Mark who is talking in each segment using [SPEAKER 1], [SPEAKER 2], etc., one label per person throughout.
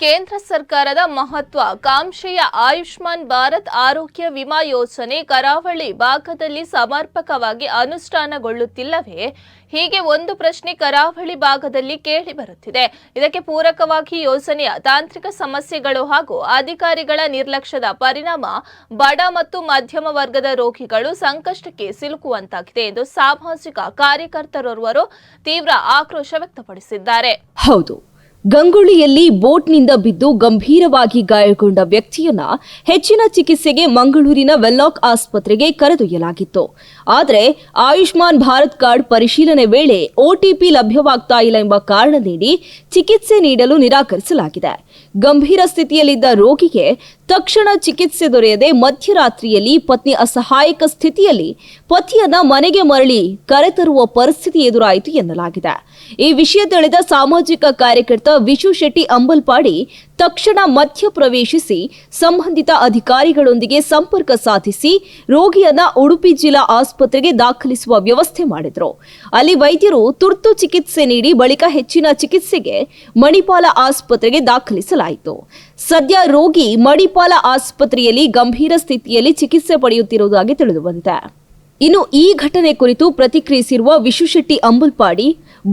[SPEAKER 1] ಕೇಂದ್ರ ಸರ್ಕಾರದ ಮಹತ್ವಾಕಾಂಕ್ಷೆಯ ಆಯುಷ್ಮಾನ್ ಭಾರತ್ ಆರೋಗ್ಯ ವಿಮಾ ಯೋಜನೆ ಕರಾವಳಿ ಭಾಗದಲ್ಲಿ ಸಮರ್ಪಕವಾಗಿ ಅನುಷ್ಠಾನಗೊಳ್ಳುತ್ತಿಲ್ಲವೇ? ಹೀಗೆ ಒಂದು ಪ್ರಶ್ನೆ ಕರಾವಳಿ ಭಾಗದಲ್ಲಿ ಕೇಳಿಬರುತ್ತಿದೆ. ಇದಕ್ಕೆ ಪೂರಕವಾಗಿ ಯೋಜನೆಯ ತಾಂತ್ರಿಕ ಸಮಸ್ಯೆಗಳು ಹಾಗೂ ಅಧಿಕಾರಿಗಳ ನಿರ್ಲಕ್ಷ್ಯದ ಪರಿಣಾಮ ಬಡ ಮತ್ತು ಮಧ್ಯಮ ವರ್ಗದ ರೋಗಿಗಳು ಸಂಕಷ್ಟಕ್ಕೆ ಸಿಲುಕುವಂತಾಗಿದೆ ಎಂದು ಸಾಮಾಜಿಕ ಕಾರ್ಯಕರ್ತರೋರ್ವರು ತೀವ್ರ ಆಕ್ರೋಶ ವ್ಯಕ್ತಪಡಿಸಿದ್ದಾರೆ.
[SPEAKER 2] ಹೌದು, ಗಂಗೊಳ್ಳಿಯಲ್ಲಿ ಬೋಟ್ನಿಂದ ಬಿದ್ದು ಗಂಭೀರವಾಗಿ ಗಾಯಗೊಂಡ ವ್ಯಕ್ತಿಯನ್ನ ಹೆಚ್ಚಿನ ಚಿಕಿತ್ಸೆಗೆ ಮಂಗಳೂರಿನ ವೆನ್ಲಾಕ್ ಆಸ್ಪತ್ರೆಗೆ ಕರೆದೊಯ್ಯಲಾಗಿತ್ತು. ಆದರೆ ಆಯುಷ್ಮಾನ್ ಭಾರತ್ ಕಾರ್ಡ್ ಪರಿಶೀಲನೆ ವೇಳೆ ಒಟಿಪಿ ಲಭ್ಯವಾಗ್ತಾ ಇಲ್ಲ ಎಂಬ ಕಾರಣ ನೀಡಿ ಚಿಕಿತ್ಸೆ ನೀಡಲು ನಿರಾಕರಿಸಲಾಗಿದೆ. ಗಂಭೀರ ಸ್ಥಿತಿಯಲ್ಲಿದ್ದ ರೋಗಿಗೆ ತಕ್ಷಣ ಚಿಕಿತ್ಸೆ ದೊರೆಯದೆ ಮಧ್ಯರಾತ್ರಿಯಲ್ಲಿ ಪತ್ನಿ ಅಸಹಾಯಕ ಸ್ಥಿತಿಯಲ್ಲಿ ಪತಿಯನ್ನ ಮನೆಗೆ ಮರಳಿ ಕರೆತರುವ ಪರಿಸ್ಥಿತಿ ಎದುರಾಯಿತು ಎನ್ನಲಾಗಿದೆ. ಈ ವಿಷಯ ತಿಳಿದ ಸಾಮಾಜಿಕ ಕಾರ್ಯಕರ್ತ ವಿಶು ಶೆಟ್ಟಿ ಅಂಬಲ್ಪಾಡಿ ತಕ್ಷಣ ಮಧ್ಯ ಪ್ರವೇಶಿಸಿ ಸಂಬಂಧಿತ ಅಧಿಕಾರಿಗಳೊಂದಿಗೆ ಸಂಪರ್ಕ ಸಾಧಿಸಿ ರೋಗಿಯನ್ನ ಉಡುಪಿ ಜಿಲ್ಲಾ ಆಸ್ಪತ್ರೆಗೆ ದಾಖಲಿಸುವ ವ್ಯವಸ್ಥೆ ಮಾಡಿದ್ರು. ಅಲ್ಲಿ ವೈದ್ಯರು ತುರ್ತು ಚಿಕಿತ್ಸೆ ನೀಡಿ ಬಳಿಕ ಹೆಚ್ಚಿನ ಚಿಕಿತ್ಸೆಗೆ ಮಣಿಪಾಲ ಆಸ್ಪತ್ರೆಗೆ ದಾಖಲಿಸಲಾಯಿತು. ಸದ್ಯ ರೋಗಿ ಮಣಿಪಾಲ ಆಸ್ಪತ್ರೆಯಲ್ಲಿ ಗಂಭೀರ ಸ್ಥಿತಿಯಲ್ಲಿ ಚಿಕಿತ್ಸೆ ಪಡೆಯುತ್ತಿರುವುದಾಗಿ ತಿಳಿದುಬಂದಿದೆ. ಇನ್ನು ಈ ಘಟನೆ ಕುರಿತು ಪ್ರತಿಕ್ರಿಯಿಸಿರುವ ವಿಶು ಶೆಟ್ಟಿ ಅಂಬಲ್ಪಾಡಿ,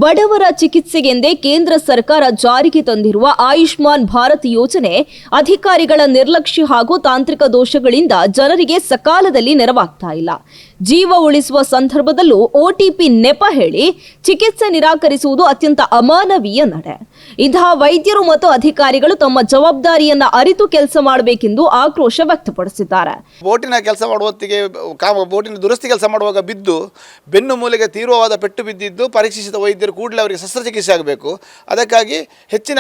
[SPEAKER 2] ಬಡವರ ಚಿಕಿತ್ಸೆಗೆಂದೇ ಕೇಂದ್ರ ಸರ್ಕಾರ ಜಾರಿಗೆ ತಂದಿರುವ ಆಯುಷ್ಮಾನ್ ಭಾರತ್ ಯೋಜನೆ ಅಧಿಕಾರಿಗಳ ನಿರ್ಲಕ್ಷ್ಯ ಹಾಗೂ ತಾಂತ್ರಿಕ ದೋಷಗಳಿಂದ ಜನರಿಗೆ ಸಕಾಲದಲ್ಲಿ ನೆರವಾಗ್ತಾ ಇಲ್ಲ. ಜೀವ ಉಳಿಸುವ ಸಂದರ್ಭದಲ್ಲೂ ಒಟಿಪಿ ನೆಪ ಹೇಳಿ ಚಿಕಿತ್ಸೆ ನಿರಾಕರಿಸುವುದು ಅತ್ಯಂತ ಅಮಾನವೀಯ ನಡೆ. ಇಂತಹ ವೈದ್ಯರು ಮತ್ತು ಅಧಿಕಾರಿಗಳು ತಮ್ಮ ಜವಾಬ್ದಾರಿಯನ್ನ ಅರಿತು ಕೆಲಸ ಮಾಡಬೇಕೆಂದು ಆಕ್ರೋಶ ವ್ಯಕ್ತಪಡಿಸಿದ್ದಾರೆ.
[SPEAKER 3] ಬೋಟಿನ ಕೆಲಸ ಮಾಡುವತ್ತಿಗೆ ಬೋಟಿನ ದುರಸ್ತಿ ಕೆಲಸ ಮಾಡುವಾಗ ಬಿದ್ದು ಬೆನ್ನು ಮೂಲೆಗೆ ತೀವ್ರವಾದ ಪೆಟ್ಟು ಬಿದ್ದಿದ್ದು ಪರೀಕ್ಷಿಸಿದ ವೈದ್ಯರು ಕೂಡಲೇ ಅವರಿಗೆ ಶಸ್ತ್ರಚಿಕಿತ್ಸೆ ಆಗಬೇಕು. ಅದಕ್ಕಾಗಿ ಹೆಚ್ಚಿನ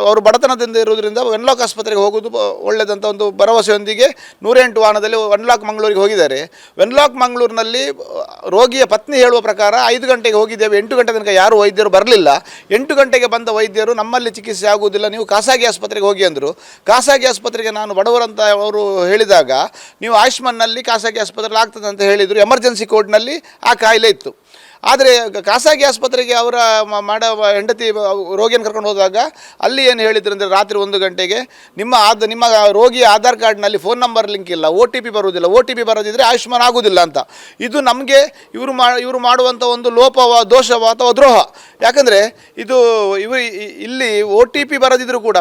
[SPEAKER 3] ಅವರು ಬಡತನದಿಂದ ಇರುವುದರಿಂದ ವೆನ್ಲಾಕ್ ಆಸ್ಪತ್ರೆಗೆ ಹೋಗುವುದು ಒಳ್ಳೆಯದಂತ ಒಂದು ಭರವಸೆಯೊಂದಿಗೆ 108 ವಾಹನದಲ್ಲಿ ವೆನ್ಲಾಕ್ ಮಂಗಳೂರಿಗೆ ಹೋಗಿದ್ದಾರೆ. ವೆನ್ಲಾಕ್ ಮಂಗಳೂರಿನಲ್ಲಿ ರೋಗಿಯ ಪತ್ನಿ ಹೇಳುವ ಪ್ರಕಾರ 5 ಗಂಟೆಗೆ ಹೋಗಿದ್ದೇವೆ, 8 ಗಂಟೆ ತನಕ ಯಾರು ವೈದ್ಯರು ಬರಲಿಲ್ಲ. 8 ಗಂಟೆಗೆ ಬಂದ ವೈದ್ಯರು ನಮ್ಮಲ್ಲಿ ಚಿಕಿತ್ಸೆ ಆಗುವುದಿಲ್ಲ, ನೀವು ಖಾಸಗಿ ಆಸ್ಪತ್ರೆಗೆ ಹೋಗಿ ಅಂದರು. ಖಾಸಗಿ ಆಸ್ಪತ್ರೆಗೆ ನಾನು ಬಡವರಂತ ಅವರು ಹೇಳಿದಾಗ ನೀವು ಆಯುಷ್ಮಾನ್ನಲ್ಲಿ ಖಾಸಗಿ ಆಸ್ಪತ್ರೆಯಲ್ಲಿ ಆಗ್ತದೆ ಅಂತ ಹೇಳಿದರು. ಎಮರ್ಜೆನ್ಸಿ ಕೋಡ್ನಲ್ಲಿ ಆ ಕಾಯಿಲೆ ಇತ್ತು. ಆದರೆ ಖಾಸಗಿ ಆಸ್ಪತ್ರೆಗೆ ಅವರ ಹೆಂಡತಿ ರೋಗಿಯನ್ನು ಕರ್ಕೊಂಡು ಹೋದಾಗ ಅಲ್ಲಿ ಏನು ಹೇಳಿದ್ರು ಅಂದರೆ ರಾತ್ರಿ 1 ಗಂಟೆಗೆ ನಿಮ್ಮ ರೋಗಿಯ ಆಧಾರ್ ಕಾರ್ಡ್ನಲ್ಲಿ ಫೋನ್ ನಂಬರ್ ಲಿಂಕ್ ಇಲ್ಲ, OTP ಬರುವುದಿಲ್ಲ, OTP ಬರೋದಿದ್ದರೆ ಆಯುಷ್ಮಾನ್ ಆಗುವುದಿಲ್ಲ ಅಂತ. ಇದು ನಮಗೆ ಇವರು ಮಾಡುವಂಥ ಒಂದು ಲೋಪವ ದೋಷವ ಅಥವಾ ದ್ರೋಹ. ಯಾಕಂದರೆ ಇಲ್ಲಿ OTP ಬರೋದಿದ್ರೂ ಕೂಡ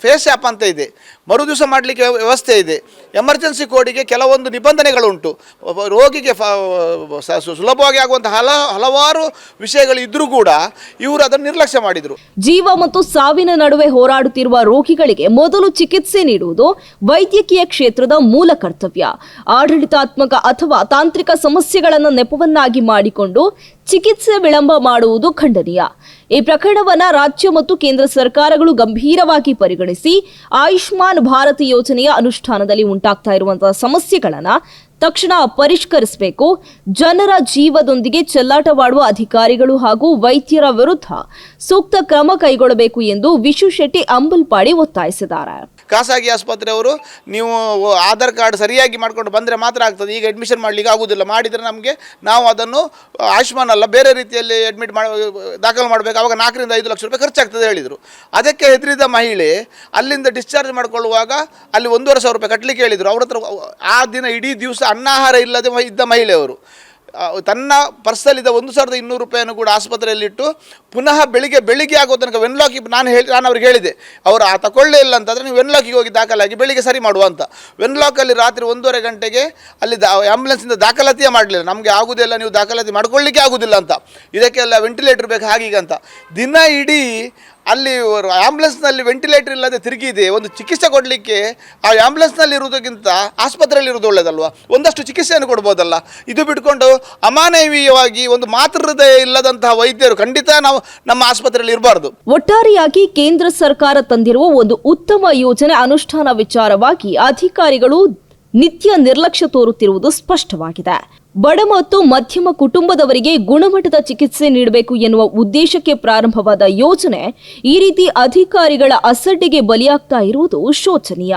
[SPEAKER 3] ಫೇಸ್ ಆ್ಯಪ್ ಅಂತ ಇದೆ, ಮರು ದಿವಸ ಮಾಡಲಿಕ್ಕೆ ವ್ಯವಸ್ಥೆ ಇದೆ. ಎಮರ್ಜೆನ್ಸಿ ಕೋಡಿಗೆ ಕೆಲವೊಂದು ನಿಬಂಧನೆಗಳುಂಟು. ರೋಗಿಗೆ ಸುಲಭವಾಗಿ ಆಗುವಂಥ ಹಲವಾರು ವಿಷಯಗಳು ಇದ್ರೂ ಕೂಡ ಇವರು ಅದನ್ನು ನಿರ್ಲಕ್ಷ್ಯ ಮಾಡಿದರು.
[SPEAKER 2] ಜೀವ ಮತ್ತು ಸಾವಿನ ನಡುವೆ ಹೋರಾಡುತ್ತಿರುವ ರೋಗಿಗಳಿಗೆ ಮೊದಲು ಚಿಕಿತ್ಸೆ ನೀಡುವುದು ವೈದ್ಯಕೀಯ ಕ್ಷೇತ್ರದ ಮೂಲ ಕರ್ತವ್ಯ. ಆಡಳಿತಾತ್ಮಕ ಅಥವಾ ತಾಂತ್ರಿಕ ಸಮಸ್ಯೆಗಳನ್ನು ನೆಪವನ್ನಾಗಿ ಮಾಡಿಕೊಂಡು ಚಿಕಿತ್ಸೆ ವಿಳಂಬ ಮಾಡುವುದು ಖಂಡನೀಯ. ಈ ಪ್ರಕರಣವನ್ನು ರಾಜ್ಯ ಮತ್ತು ಕೇಂದ್ರ ಸರ್ಕಾರಗಳು ಗಂಭೀರವಾಗಿ ಪರಿಗಣಿಸಿ ಆಯುಷ್ಮಾನ್ ಭಾರತ್ ಯೋಜನೆಯ ಅನುಷ್ಠಾನದಲ್ಲಿ ಉಂಟಾಗ್ತಾ ಇರುವಂತಹ ಸಮಸ್ಯೆಗಳನ್ನು ತಕ್ಷಣ ಪರಿಷ್ಕರಿಸಬೇಕು. ಜನರ ಜೀವದೊಂದಿಗೆ ಚೆಲ್ಲಾಟವಾಡುವ ಅಧಿಕಾರಿಗಳು ಹಾಗೂ ವೈದ್ಯರ ವಿರುದ್ಧ ಸೂಕ್ತ ಕ್ರಮ ಕೈಗೊಳ್ಳಬೇಕು ಎಂದು ವಿಶು ಶೆಟ್ಟಿ ಅಂಬಲ್ಪಾಡಿ ಒತ್ತಾಯಿಸಿದ್ದಾರೆ.
[SPEAKER 3] ಖಾಸಗಿ ಆಸ್ಪತ್ರೆಯವರು ನೀವು ಆಧಾರ್ ಕಾರ್ಡ್ ಸರಿಯಾಗಿ ಮಾಡ್ಕೊಂಡು ಬಂದರೆ ಮಾತ್ರ ಆಗ್ತದೆ, ಈಗ ಅಡ್ಮಿಷನ್ ಮಾಡಲಿಕ್ಕೆ ಆಗೋದಿಲ್ಲ, ಮಾಡಿದರೆ ನಮಗೆ ನಾವು ಅದನ್ನು ಆಯುಷ್ಮಾನ್ ಅಲ್ಲ ಬೇರೆ ರೀತಿಯಲ್ಲಿ ದಾಖಲು ಮಾಡಬೇಕು, ಆವಾಗ 4 ರಿಂದ 5 ಲಕ್ಷ ರೂಪಾಯಿ ಖರ್ಚಾಗ್ತದೆ ಹೇಳಿದರು. ಅದಕ್ಕೆ ಹೆದರಿದ ಮಹಿಳೆ ಅಲ್ಲಿಂದ ಡಿಸ್ಚಾರ್ಜ್ ಮಾಡಿಕೊಳ್ಳುವಾಗ ಅಲ್ಲಿ 1,500 ರೂಪಾಯಿ ಕಟ್ಟಲಿಕ್ಕೆ ಹೇಳಿದರು. ಅವ್ರ ಹತ್ರ ಆ ದಿನ ಇಡೀ ದಿವಸ ಅನ್ನಾಹಾರ ಇಲ್ಲದೆ ಇದ್ದ ಮಹಿಳೆಯವರು ತನ್ನ ಪರ್ಸಲ್ಲಿದ್ದ 1,200 ರೂಪಾಯಿಯನ್ನು ಕೂಡ ಆಸ್ಪತ್ರೆಯಲ್ಲಿಟ್ಟು ಪುನಃ ಬೆಳಿಗ್ಗೆ ಆಗೋ ತನಕ ವೆನ್ಲಾಕಿಗೆ ನಾನು ಅವ್ರಿಗೆ ಹೇಳಿದೆ, ಅವರು ತಗೊಳ್ಳೇ ಇಲ್ಲ ಅಂತಂದರೆ ನೀವು ವೆನ್ಲಾಕಿಗೆ ಹೋಗಿ ದಾಖಲಾಗಿ ಬೆಳಿಗ್ಗೆ ಸರಿ ಮಾಡುವ ಅಂತ. ವೆನ್ಲಾಕಲ್ಲಿ ರಾತ್ರಿ 1:30 ಗಂಟೆಗೆ ಅಲ್ಲಿ ಆ್ಯಂಬುಲೆನ್ಸಿಂದ ದಾಖಲಾತಿಯೇ ಮಾಡಲಿಲ್ಲ, ನಮಗೆ ಆಗುವುದಿಲ್ಲ, ನೀವು ದಾಖಲಾತಿ ಮಾಡ್ಕೊಳ್ಳಿಕ್ಕೆ ಆಗೋದಿಲ್ಲ ಅಂತ, ಇದಕ್ಕೆಲ್ಲ ವೆಂಟಿಲೇಟರ್ ಬೇಕು ಹಾಗೀಗ ಅಂತ. ದಿನ ಇಡೀ ಅಲ್ಲಿ ಆ್ಯಂಬುಲೆನ್ಸ್ನಲ್ಲಿ ವೆಂಟಿಲೇಟರ್ ಇಲ್ಲದೆ ತಿರುಗಿದೆ. ಒಂದು ಚಿಕಿತ್ಸೆ ಕೊಡಲಿಕ್ಕೆ ಆ ಆ್ಯಂಬುಲೆನ್ಸ್ನಲ್ಲಿ ಇರುವುದಕ್ಕಿಂತ ಆಸ್ಪತ್ರೆಯಲ್ಲಿ ಇರೋದು ಒಳ್ಳೆಯದಲ್ವ, ಒಂದಷ್ಟು ಚಿಕಿತ್ಸೆಯನ್ನು ಕೊಡ್ಬೋದಲ್ಲ. ಇದು ಬಿಟ್ಕೊಂಡು ಅಮಾನವೀಯವಾಗಿ ಒಂದು ಮಾತೃಹೃದಯ ಇಲ್ಲದಂತಹ ವೈದ್ಯರು ಖಂಡಿತ ನಾವು ನಮ್ಮ ಆಸ್ಪತ್ರೆಯಲ್ಲಿ ಇರಬಾರ್ದು.
[SPEAKER 2] ಒಟ್ಟಾರೆಯಾಗಿ ಕೇಂದ್ರ ಸರ್ಕಾರ ತಂದಿರುವ ಒಂದು ಉತ್ತಮ ಯೋಜನೆ ಅನುಷ್ಠಾನ ವಿಚಾರವಾಗಿ ಅಧಿಕಾರಿಗಳು ನಿತ್ಯ ನಿರ್ಲಕ್ಷ್ಯ ತೋರುತ್ತಿರುವುದು ಸ್ಪಷ್ಟವಾಗಿದೆ. ಬಡ ಮತ್ತು ಮಧ್ಯಮ ಕುಟುಂಬದವರಿಗೆ ಗುಣಮಟ್ಟದ ಚಿಕಿತ್ಸೆ ನೀಡಬೇಕು ಎನ್ನುವ ಉದ್ದೇಶಕ್ಕೆ ಪ್ರಾರಂಭವಾದ ಯೋಜನೆ ಈ ರೀತಿ ಅಧಿಕಾರಿಗಳ ಅಸಡ್ಡೆಗೆ ಬಲಿಯಾಗ್ತಾ ಇರುವುದು ಶೋಚನೀಯ.